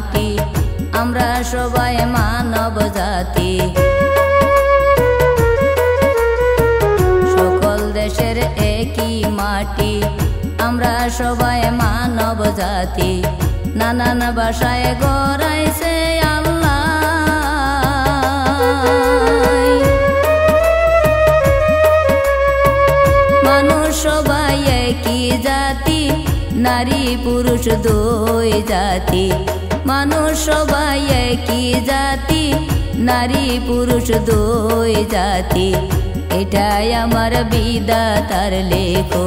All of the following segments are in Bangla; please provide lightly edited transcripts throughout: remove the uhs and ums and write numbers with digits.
মাটি আমরা সবাই মানব জাতি সকল দেশের একই মাটি আমরা সবাই মানব জাতি নানান ভাষায় গড়াইছে আল্লাহ মানুষ সবাই একই জাতি নারী পুরুষ দুই জাতি মানুষ সবাই একই জাতি নারী পুরুষ দুই জাতি এটাই আমার বিধাতার লেখো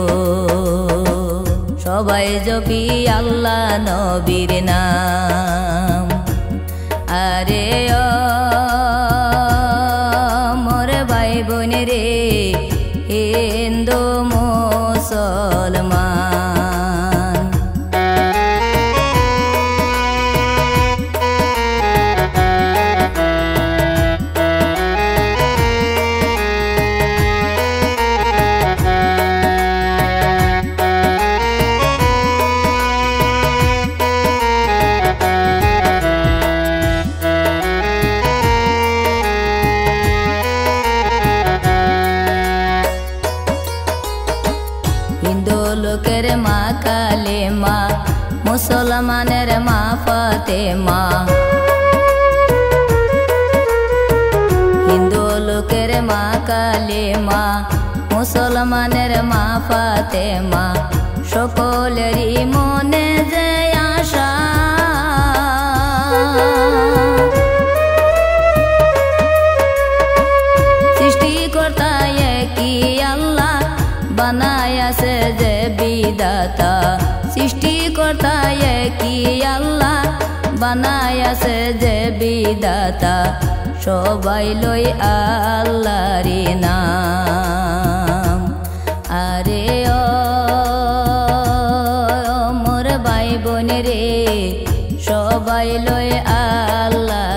সবাই জপি আল্লাহ নবীর নাম আরে ও মোর ভাই বোন রে হিন্দু মুসলমান হিন্দু লোকের মা কালেমা মুসলমানের মা ফাতেমা হিন্দু লোকের মা কালেমা মুসলমানের মা ফাতেমা সকলেরই মনে যে আশা সৃষ্টিকর্তা একই আল্লাহ বানায়াছে যে বিধাতা সৃষ্টিকর্তা একই আল্লাহ বানায়াছে যে বিধাতা সবাই লই আল্লাহরি নাম আরে ও মোর ভাই বোন রে সবাই লই আল্লাহ